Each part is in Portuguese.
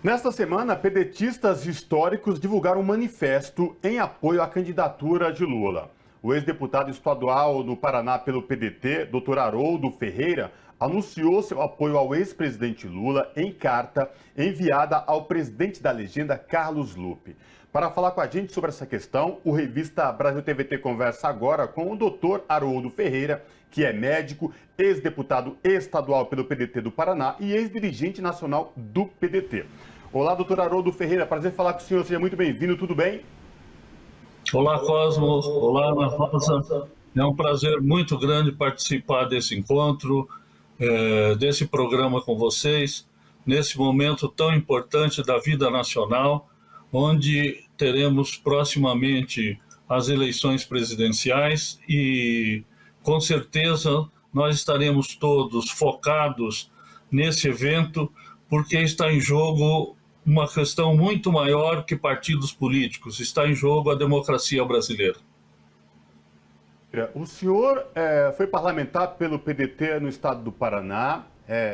Nesta semana, pedetistas históricos divulgaram um manifesto em apoio à candidatura de Lula. O ex-deputado estadual do Paraná pelo PDT, Dr. Haroldo Ferreira, anunciou seu apoio ao ex-presidente Lula em carta enviada ao presidente da legenda, Carlos Lupe. Para falar com a gente sobre essa questão, o Revista Brasil TVT conversa agora com o Dr. Haroldo Ferreira, que é médico, ex-deputado estadual pelo PDT do Paraná e ex-dirigente nacional do PDT. Olá, doutor Haroldo Ferreira, prazer falar com o senhor, seja muito bem-vindo, tudo bem? Olá, Cosmo, olá, Ana Rosa. É um prazer muito grande participar desse encontro, desse programa com vocês, nesse momento tão importante da vida nacional, onde teremos proximamente as eleições presidenciais e, com certeza, nós estaremos todos focados nesse evento, porque está em jogo uma questão muito maior que partidos políticos, está em jogo a democracia brasileira. O senhor foi parlamentar pelo PDT no estado do Paraná,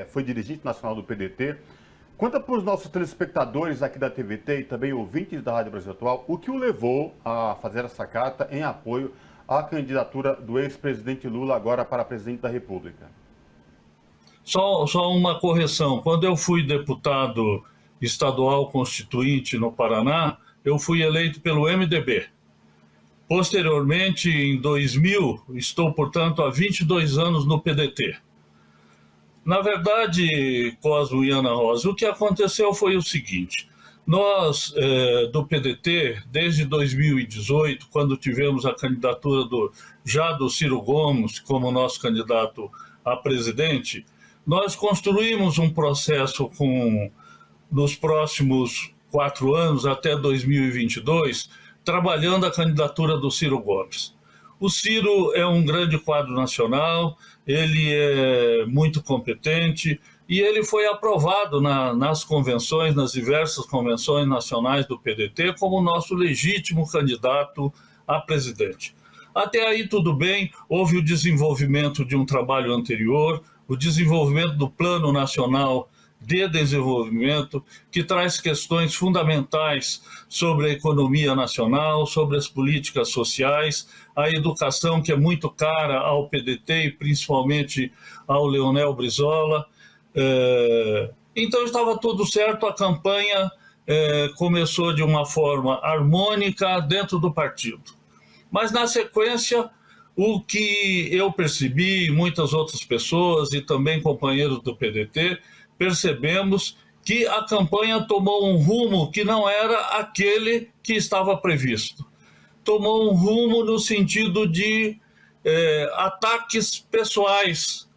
foi dirigente nacional do PDT. Conta para os nossos telespectadores aqui da TVT e também ouvintes da Rádio Brasil Atual o que o levou a fazer essa carta em apoio à candidatura do ex-presidente Lula agora para presidente da República. Só uma correção, quando eu fui deputado estadual constituinte no Paraná, eu fui eleito pelo MDB. Posteriormente, em 2000, estou, portanto, há 22 anos no PDT. Na verdade, Cosmo e Ana Rosa, o que aconteceu foi o seguinte: nós, do PDT, desde 2018, quando tivemos a candidatura do Ciro Gomes como nosso candidato a presidente, nós construímos um processo nos próximos 4 anos, até 2022, trabalhando a candidatura do Ciro Gomes. O Ciro é um grande quadro nacional, ele é muito competente e ele foi aprovado nas convenções, nas diversas convenções nacionais do PDT, como nosso legítimo candidato a presidente. Até aí tudo bem, houve o desenvolvimento de um trabalho anterior, o desenvolvimento do Plano Nacional de Desenvolvimento, que traz questões fundamentais sobre a economia nacional, sobre as políticas sociais, a educação, que é muito cara ao PDT e principalmente ao Leonel Brizola. Então estava tudo certo, a campanha começou de uma forma harmônica dentro do partido. Mas na sequência, o que eu percebi, e muitas outras pessoas e também companheiros do PDT, percebemos que a campanha tomou um rumo que não era aquele que estava previsto. Tomou um rumo no sentido de ataques pessoais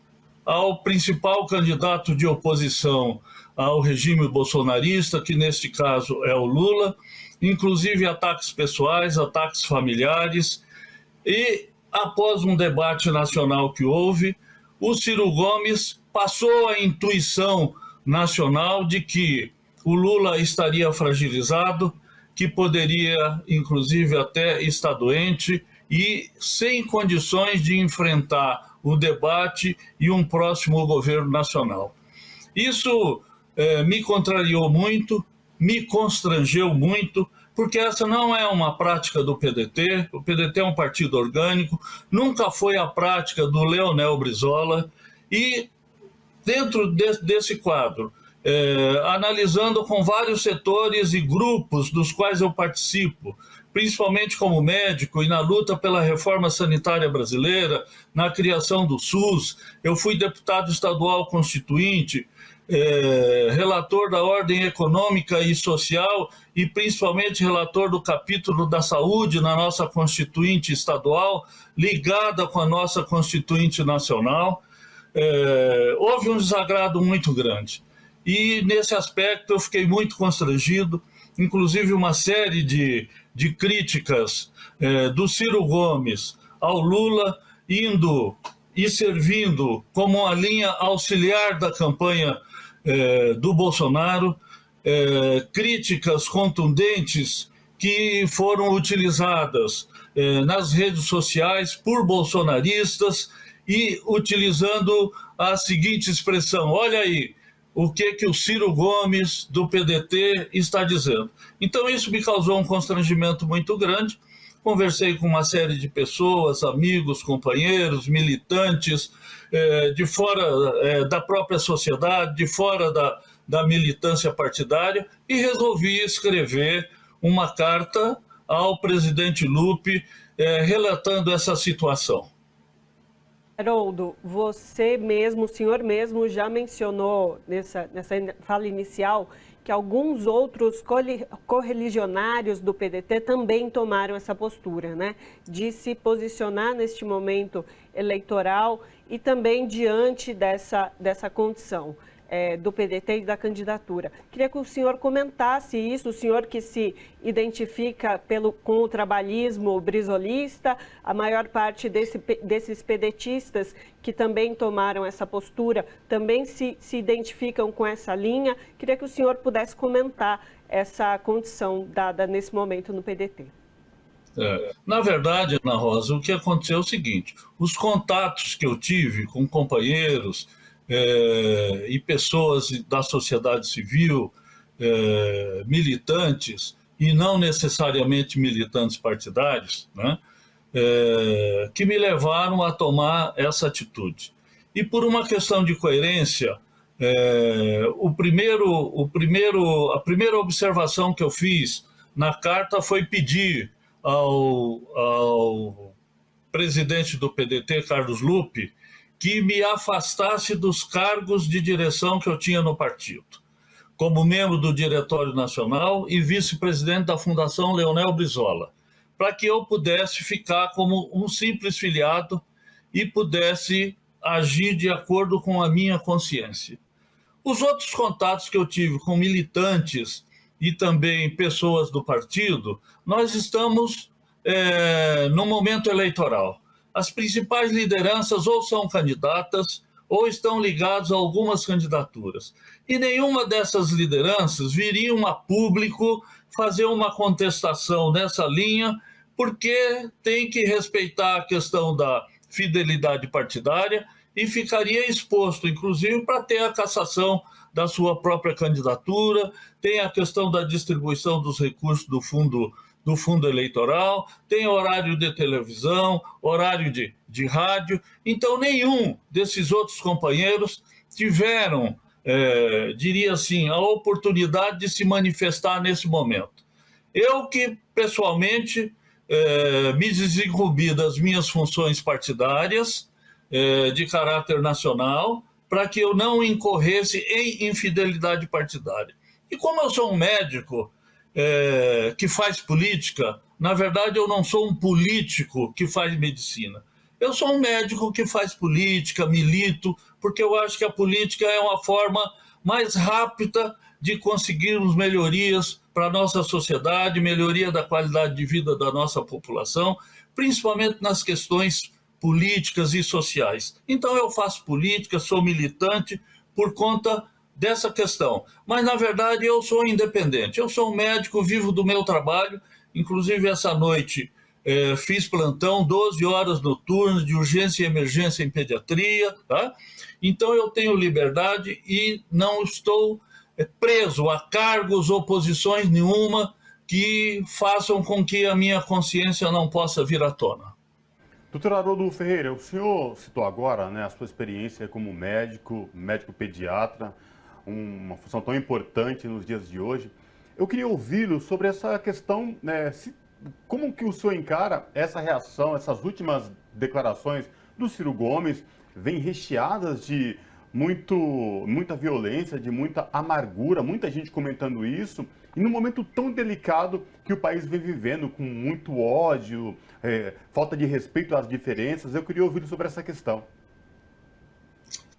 ao principal candidato de oposição ao regime bolsonarista, que neste caso é o Lula, inclusive ataques pessoais, ataques familiares. E após um debate nacional que houve, o Ciro Gomes passou a intuição nacional de que o Lula estaria fragilizado, que poderia, inclusive, até estar doente e sem condições de enfrentar o debate e um próximo governo nacional. Isso me contrariou muito, me constrangeu muito, porque essa não é uma prática do PDT. O PDT é um partido orgânico, nunca foi a prática do Leonel Brizola. E dentro desse quadro, analisando com vários setores e grupos dos quais eu participo, principalmente como médico e na luta pela reforma sanitária brasileira, na criação do SUS, eu fui deputado estadual constituinte, relator da ordem econômica e social e principalmente relator do capítulo da saúde na nossa constituinte estadual, ligada com a nossa constituinte nacional. Houve um desagrado muito grande. E, nesse aspecto, eu fiquei muito constrangido, inclusive uma série de críticas do Ciro Gomes ao Lula, indo e servindo como uma linha auxiliar da campanha do Bolsonaro, críticas contundentes que foram utilizadas nas redes sociais por bolsonaristas e utilizando a seguinte expressão: olha aí, o que o Ciro Gomes, do PDT, está dizendo. Então, isso me causou um constrangimento muito grande. Conversei com uma série de pessoas, amigos, companheiros, militantes, de fora da própria sociedade, de fora da militância partidária, e resolvi escrever uma carta ao presidente Lupe, relatando essa situação. Haroldo, você mesmo, o senhor mesmo já mencionou nessa fala inicial que alguns outros correligionários do PDT também tomaram essa postura, né? De se posicionar neste momento eleitoral e também diante dessa condição do PDT e da candidatura. Queria que o senhor comentasse isso, o senhor que se identifica com o trabalhismo brisolista, a maior parte desses pedetistas que também tomaram essa postura, também se identificam com essa linha. Queria que o senhor pudesse comentar essa condição dada nesse momento no PDT. Na verdade, Ana Rosa, o que aconteceu é o seguinte: os contatos que eu tive com companheiros e pessoas da sociedade civil, militantes, e não necessariamente militantes partidários, né, que me levaram a tomar essa atitude. E por uma questão de coerência, a primeira observação que eu fiz na carta foi pedir ao presidente do PDT, Carlos Lupe, que me afastasse dos cargos de direção que eu tinha no partido, como membro do Diretório Nacional e vice-presidente da Fundação Leonel Brizola, para que eu pudesse ficar como um simples filiado e pudesse agir de acordo com a minha consciência. Os outros contatos que eu tive com militantes e também pessoas do partido, nós estamos no momento eleitoral. As principais lideranças ou são candidatas ou estão ligados a algumas candidaturas. E nenhuma dessas lideranças viriam a público fazer uma contestação nessa linha, porque tem que respeitar a questão da fidelidade partidária e ficaria exposto, inclusive, para ter a cassação da sua própria candidatura. Tem a questão da distribuição dos recursos do fundo eleitoral, tem horário de televisão, horário de rádio. Então, nenhum desses outros companheiros tiveram, diria assim, a oportunidade de se manifestar nesse momento. Eu que, pessoalmente, me desincumbi das minhas funções partidárias de caráter nacional para que eu não incorresse em infidelidade partidária. E como eu sou um médico que faz política, na verdade eu não sou um político que faz medicina. Eu sou um médico que faz política, milito, porque eu acho que a política é uma forma mais rápida de conseguirmos melhorias para a nossa sociedade, melhoria da qualidade de vida da nossa população, principalmente nas questões políticas e sociais. Então eu faço política, sou militante por conta dessa questão. Mas, na verdade, eu sou independente. Eu sou um médico, vivo do meu trabalho. Inclusive, essa noite fiz plantão, 12 horas noturnas de urgência e emergência em pediatria. Tá? Então, eu tenho liberdade e não estou preso a cargos ou posições nenhuma que façam com que a minha consciência não possa vir à tona. Doutor Haroldo Ferreira, o senhor citou agora, né, a sua experiência como médico pediatra, uma função tão importante nos dias de hoje. Eu queria ouvi-lo sobre essa questão, né, como que o senhor encara essa reação, essas últimas declarações do Ciro Gomes, vêm recheadas de muita violência, de muita amargura, muita gente comentando isso, e num momento tão delicado que o país vem vivendo, com muito ódio, falta de respeito às diferenças. Eu queria ouvi-lo sobre essa questão.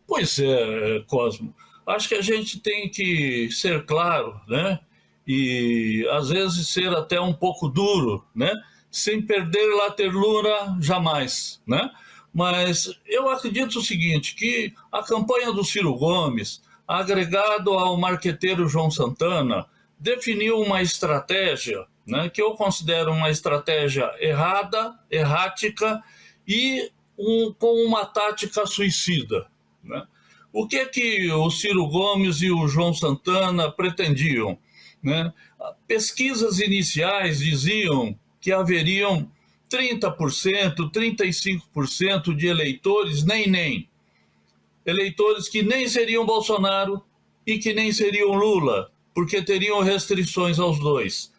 Pois é, Cosmo. Acho que a gente tem que ser claro, né? E às vezes ser até um pouco duro, né? Sem perder la ternura jamais, né? Mas eu acredito o seguinte, que a campanha do Ciro Gomes, agregado ao marqueteiro João Santana, definiu uma estratégia, né, que eu considero uma estratégia errada, errática e com uma tática suicida, né? O que o Ciro Gomes e o João Santana pretendiam, né? Pesquisas iniciais diziam que haveriam 30%, 35% de eleitores nem. Eleitores que nem seriam Bolsonaro e que nem seriam Lula, porque teriam restrições aos dois.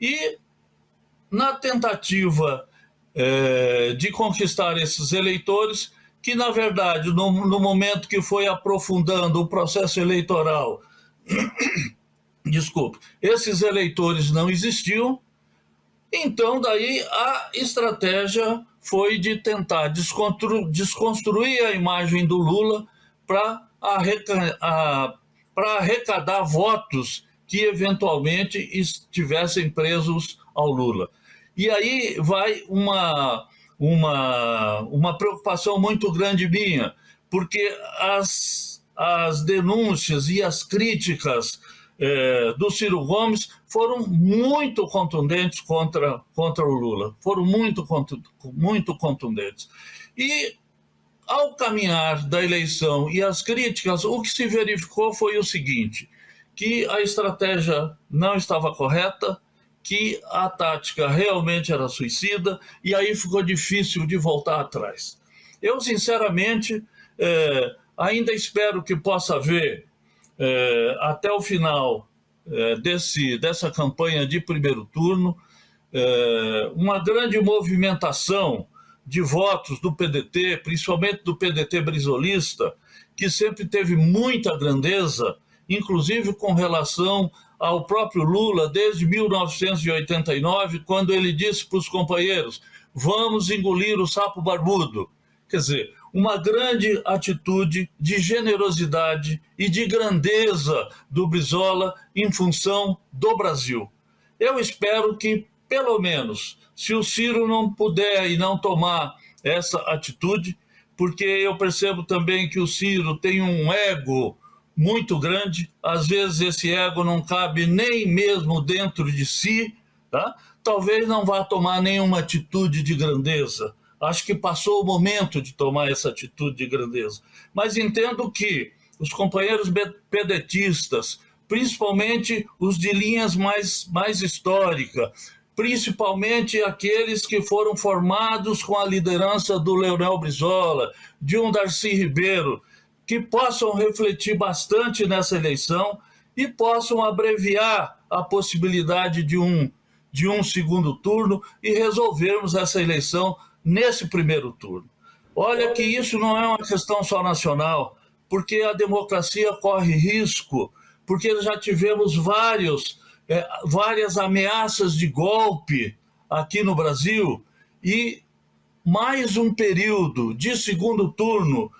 E na tentativa de conquistar esses eleitores, que na verdade, no momento que foi aprofundando o processo eleitoral, desculpe, esses eleitores não existiam, então daí a estratégia foi de tentar desconstruir a imagem do Lula para arrecadar votos que eventualmente estivessem presos ao Lula. E aí vai uma preocupação muito grande minha, porque as denúncias e as críticas do Ciro Gomes foram muito contundentes contra o Lula, foram muito contundentes. E ao caminhar da eleição e as críticas, o que se verificou foi o seguinte, que a estratégia não estava correta, que a tática realmente era suicida, e aí ficou difícil de voltar atrás. Eu, sinceramente, ainda espero que possa haver, até o final dessa campanha de primeiro turno, uma grande movimentação de votos do PDT, principalmente do PDT brisolista, que sempre teve muita grandeza, inclusive com relação ao próprio Lula, desde 1989, quando ele disse para os companheiros, vamos engolir o sapo barbudo. Quer dizer, uma grande atitude de generosidade e de grandeza do Brizola em função do Brasil. Eu espero que, pelo menos, se o Ciro não puder e não tomar essa atitude, porque eu percebo também que o Ciro tem um ego muito grande, às vezes esse ego não cabe nem mesmo dentro de si, tá? Talvez não vá tomar nenhuma atitude de grandeza. Acho que passou o momento de tomar essa atitude de grandeza. Mas entendo que os companheiros pedetistas, principalmente os de linhas mais históricas, principalmente aqueles que foram formados com a liderança do Leonel Brizola, de um Darcy Ribeiro, que possam refletir bastante nessa eleição e possam abreviar a possibilidade de um segundo turno e resolvermos essa eleição nesse primeiro turno. Olha que isso não é uma questão só nacional, porque a democracia corre risco, porque já tivemos várias ameaças de golpe aqui no Brasil e mais um período de segundo turno,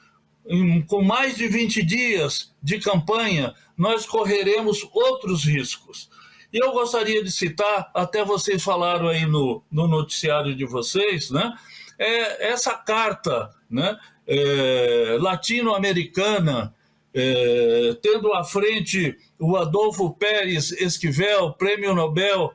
com mais de 20 dias de campanha, nós correremos outros riscos. E eu gostaria de citar, até vocês falaram aí no noticiário de vocês, né? Essa carta, né, latino-americana, tendo à frente o Adolfo Pérez Esquivel, Prêmio Nobel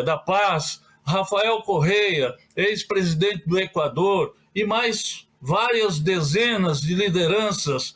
da Paz, Rafael Correa, ex-presidente do Equador, e mais várias dezenas de lideranças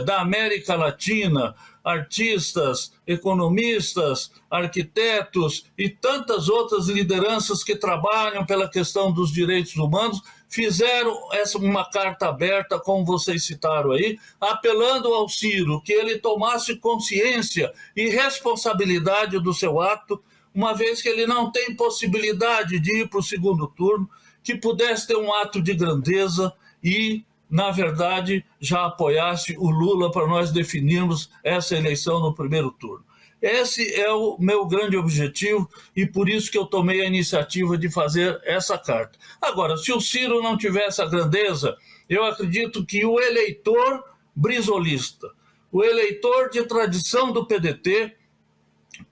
da América Latina, artistas, economistas, arquitetos e tantas outras lideranças que trabalham pela questão dos direitos humanos, fizeram uma carta aberta, como vocês citaram aí, apelando ao Ciro que ele tomasse consciência e responsabilidade do seu ato, uma vez que ele não tem possibilidade de ir para o segundo turno, que pudesse ter um ato de grandeza e, na verdade, já apoiasse o Lula para nós definirmos essa eleição no primeiro turno. Esse é o meu grande objetivo e por isso que eu tomei a iniciativa de fazer essa carta. Agora, se o Ciro não tivesse a grandeza, eu acredito que o eleitor brisolista, o eleitor de tradição do PDT,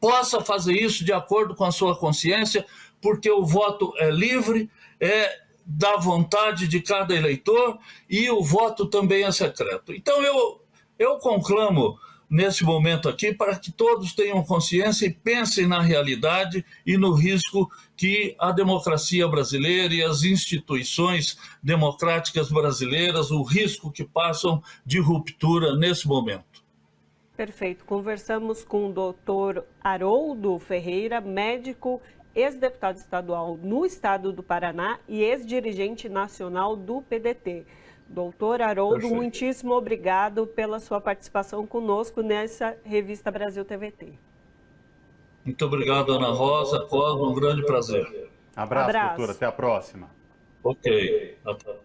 possa fazer isso de acordo com a sua consciência, porque o voto é livre, é da vontade de cada eleitor e o voto também é secreto. Então eu conclamo nesse momento aqui, para que todos tenham consciência e pensem na realidade e no risco que a democracia brasileira e as instituições democráticas brasileiras, o risco que passam de ruptura nesse momento. Perfeito. Conversamos com o doutor Haroldo Ferreira, médico, ex-deputado estadual no estado do Paraná e ex-dirigente nacional do PDT. Doutor Haroldo, Perfeito. muitíssimo obrigado pela sua participação conosco nessa revista Brasil TVT. Muito obrigado, Ana Rosa, Cosmo, um grande prazer. Abraço, Abraço. doutora. Até a próxima. Ok, até.